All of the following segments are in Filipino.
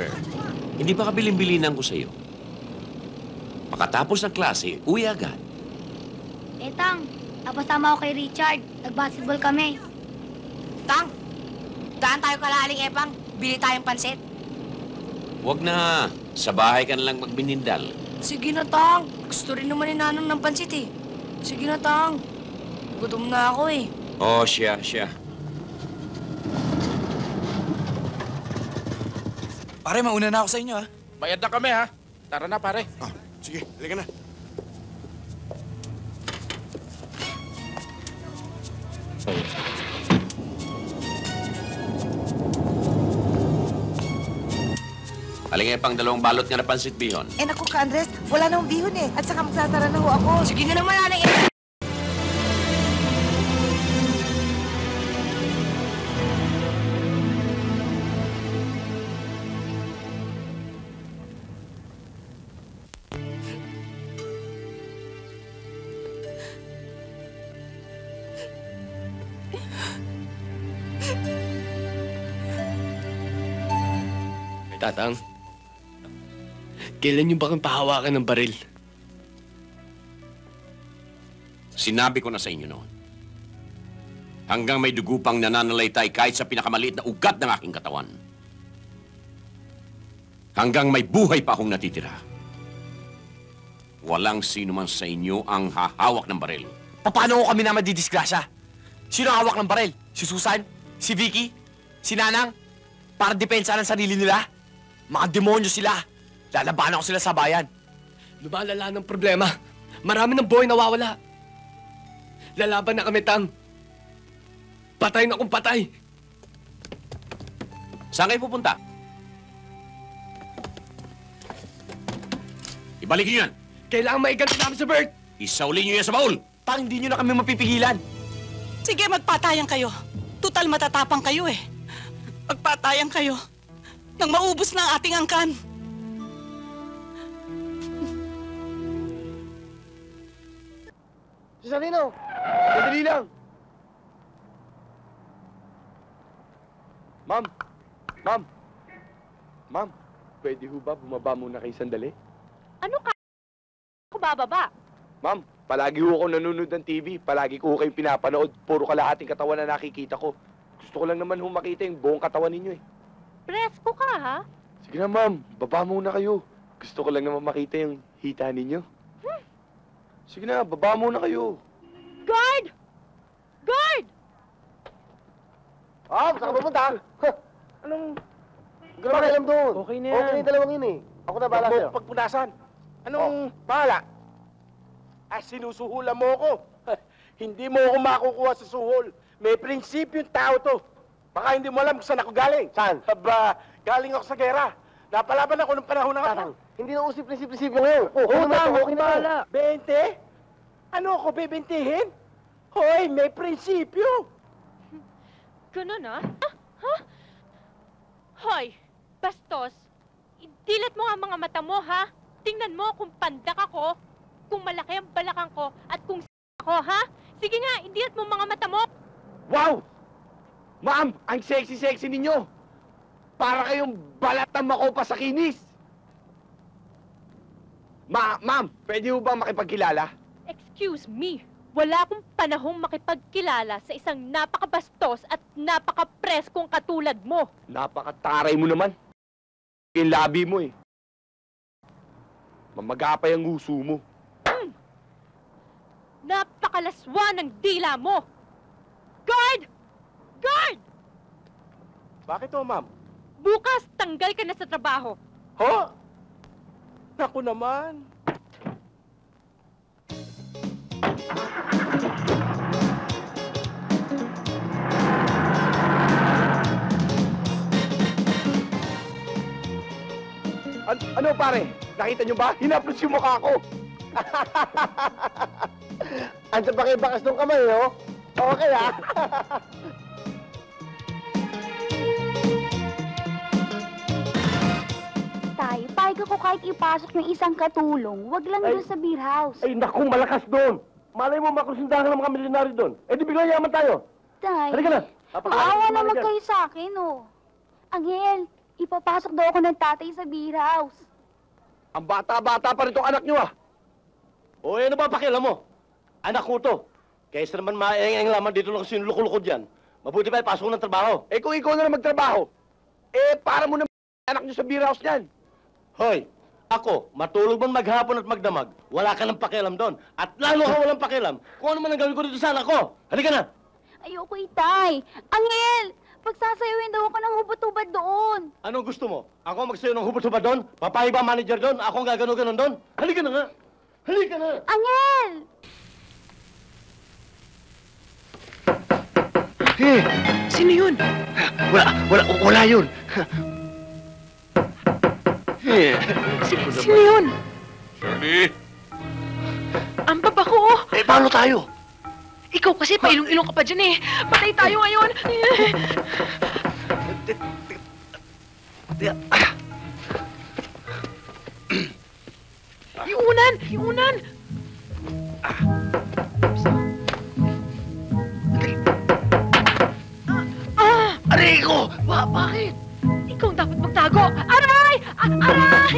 Jennifer, hindi ba kabilin-bilinan ko sa'yo? Pagkatapos ng klase, uwi agad. Tang, napasama ako kay Richard. Nag-basketball kami. Tang, daan tayo kalaling Epang. Bili tayong pansit. Huwag na. Sa bahay ka na lang magminindal. Sige na, Tang. Gusto rin naman ni Nanang ng pansit eh. Sige na, Tang. Gutom na ako eh. Oh, siya. Pare, mauna na ako sa inyo, ha? Bayad na kami, ha? Tara na, pare. Ah, sige, halika na. Halingay pang 2 balot nga na pansit bihon. Eh naku ka, Andres, wala nang bihon eh. At saka magsasara na ho ako. Sige na naman, Nanang Epang. Tatang, kailan niyo ba kang pahawakan ng baril? Sinabi ko na sa inyo noon. Hanggang may dugo pang nananalaytay kahit sa pinakamaliit na ugat ng aking katawan. Hanggang may buhay pa akong natitira. Walang sino man sa inyo ang hahawak ng baril. Paano ko kami na madidisgrasya? Sino ang hawak ng baril? Si Susan? Si Vicky? Si Nanang? Para depensa ng sarili nila? Mga demonyo sila. Lalabanan ko sila sa bayan. Lumalala ng problema. Marami ng buhay nawawala. Lalaban na kami, Tang. Patay na kung patay. Saan kayo pupunta? Ibalik niyo yan. Kailangan maiganti namin sa Bert. Isauli niyo yan sa baul. Tang, hindi nyo na kami mapipigilan. Sige, magpatayan kayo. Tutal matatapang kayo eh. Magpatayan kayo. Nang maubos na ang ating angkan. Cesarino! Sandali lang! Ma'am! Ma'am! Ma'am, pwede ho ba bumaba muna kayo sandali? Ano ka? Ako bababa? Ma'am, palagi ho ako nanonood ng TV. Palagi ko ho kayong pinapanood. Puro kalahating katawan na nakikita ko. Gusto ko lang naman ho makita yung buong katawan ninyo eh. Presko ka, ha? Sige na, ma'am. Baba muna kayo. Gusto ko lang naman makita yung hita ninyo. Sige na, baba muna kayo. Guard! Guard! Ah, saan ka pupunta? Anong... Huwag ka alam doon. Okay na yan. Okay na yung dalawang yun eh. Ako na bahala sa'yo. Pagpunasan. Anong bahala? Sinusuhulan mo ako. Hindi mo ako makukuha sa suhol. May prinsipyo yung tao to. Baka hindi mo alam kung saan ako galing. Saan? Aba, galing ako sa gera. Napalaban ako ng panahon ng ako. Hindi na usip-prinsipyo ngayon. Okay na. 20? Ano ako bibintihin? Hoy, may prinsipyo. Ganun, ha? Ha? Hoy, bastos. Dilat mo ang mga mata mo, ha? Tingnan mo kung pandak ako, kung malaki ang balakang ko, at kung ako, ha? Sige nga, idilat mo mga mata mo. Wow! Ma'am, ang sexy-sexy ninyo. Para kayong balat ng makopa sa kinis. Ma'am, pwede ho ba makipagkilala? Excuse me, wala akong panahong makipagkilala sa isang napakabastos at napakapreskong katulad mo. Napakataray mo naman. Yung labi mo eh. Mamagapay ang uso mo. Napakalaswa ng dila mo. Guard! Guard! Bakit o, ma'am? Bukas, tanggal ka na sa trabaho. Ho? Naku naman. Ano pare? Nakita nyo ba? Hinaplos yung mukha ko. Andiyan pa kayo bakas ng kamay, no? Okay, ha? Tay, payag ako kahit ipasok ng isang katulong. Wag lang doon sa beer house. Ay, naku, malakas doon. Malay mo makusundahan ng mga milyonaryo doon. Eh, di biglang yaman tayo. Tay, Halika na. maawa naman kayo sa akin, oh. Angel, Ipapasok daw ako ng tatay sa beer house. Ang bata-bata pa rin tong anak nyo ah. O ano ba pakialam mo? Anak ko to. Kaysa naman maeng-eng lamang dito lang sino loko-loko dyan. Mabuti pa ipasok ng trabaho. Eh kung ikaw na lang magtrabaho, para mo na anak nyo sa beer house niyan. Hoy, ako, matulog man maghapon at magdamag, wala ka ng pakialam doon. At lalo ka walang pakialam kung ano man ang gawin ko dito sa anak ko. Halika na! Ayoko, Itay. Angel, pagsasayawin daw ako ng hubot-hubad doon. Anong gusto mo? Ako magsayo ng hubot-hubad doon? Papayag ba ang manager doon? Ako ang gagano-ganon doon? Halika na nga! Halika na! Angel! Sino yun? Wala yun. Sino yun? Shirley! Ang baba ko. Paano tayo? Ikaw kasi, pailong-ilong ka pa dyan eh. Patay tayo ngayon. Yung unan! Aray ko! Bakit? Ikaw ang dapat magtago. Aray! Aray!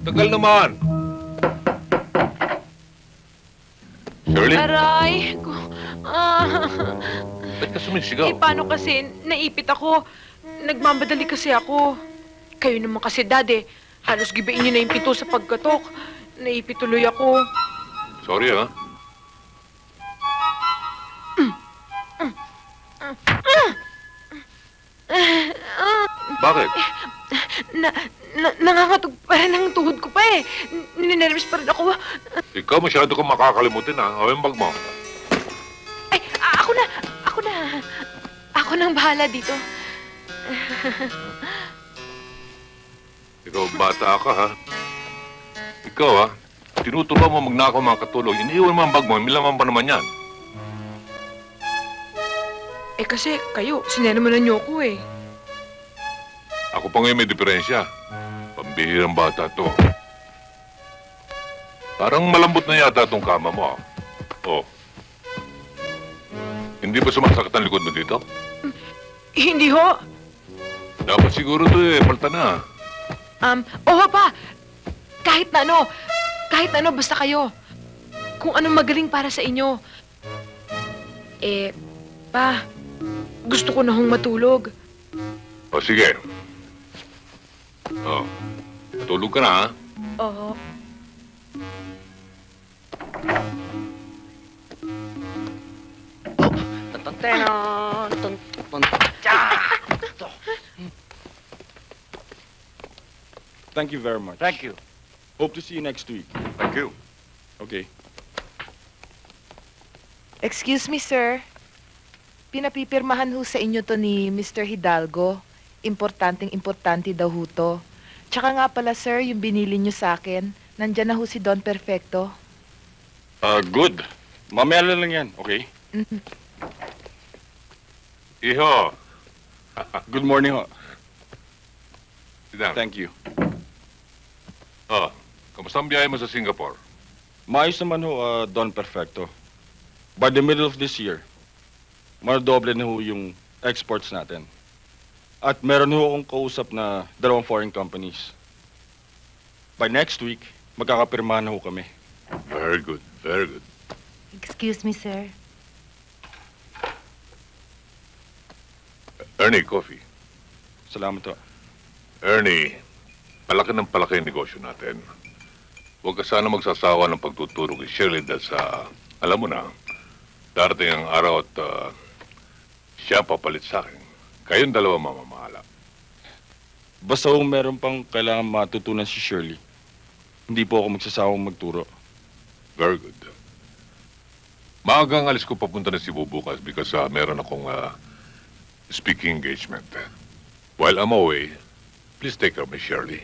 Tagal naman! Shirley? Aray! Ba't ka sumisigaw? Paano kasi? Naipit ako. Nagmamadali kasi ako. Kayo naman kasi, Dad, halos gibain niyo na yung pito sa pagkatok. Naipit tuloy ako. Sorry, ha? Bakit? Nangangatog pa rin ang tuhod ko pa eh. Ninenervous pa rin ako. Ikaw masyado kang makakalimutin, ha? O yung bag mo. Ay, ako na! Ako nang bahala dito. Ikaw, bata ka, ha? Ikaw, ha? Tinuturuan mo magnakaw mga katulog. Iniiwan mo ang bag mo. Milaman pa naman yan. Kasi kayo, sinenamanan niyo ako eh. Ako pa ngayon may diferensya. Pambihirang bata to. Parang malambot na yata itong kama mo, ha? Oh. Hindi ba sumasakit ang likod mo dito? Hindi ho. Dapat siguro to palta na. Oo pa. Kahit na ano, basta kayo. Kung anong magaling para sa inyo. Pa, gusto ko na hong matulog. O, sige. O, matulog ka na, ha? Oo. Thank you very much. Thank you. Hope to see you next week. Thank you. Okay. Excuse me, sir. Pinapipirmahan ho sa inyo to ni Mr. Hidalgo. Importanteng-importante daw ho to. Tsaka nga pala, sir, yung binili nyo sa akin, nandyan na ho si Don Perfecto. Good. Mamaya na lang yan, okay? Iho. Good morning ho. Sit down. Thank you. Kamusta ang biyahe mo sa Singapore? Maayos naman ho, Don Perfecto. By the middle of this year, madodoble na ho yung exports natin. At meron ho akong kausap na 2 foreign companies. By next week, magkakapirmahan na ho kami. Very good, very good. Excuse me, sir. Ernie, coffee. Salamat ho. Ernie, palaki ng palaki ang negosyo natin. Huwag ka sana magsasawa ng pagtuturo kay Shirley dahil sa, alam mo na, darating ang araw at siya papalit sa akin. Kayong dalawa mamamahala. Basta kung meron pang kailangan matutunan si Shirley, hindi po ako magsasawang magturo. Very good. Maagang alis ko papunta na Cebu bukas because meron akong speaking engagement. While I'm away, please take care of me, Shirley.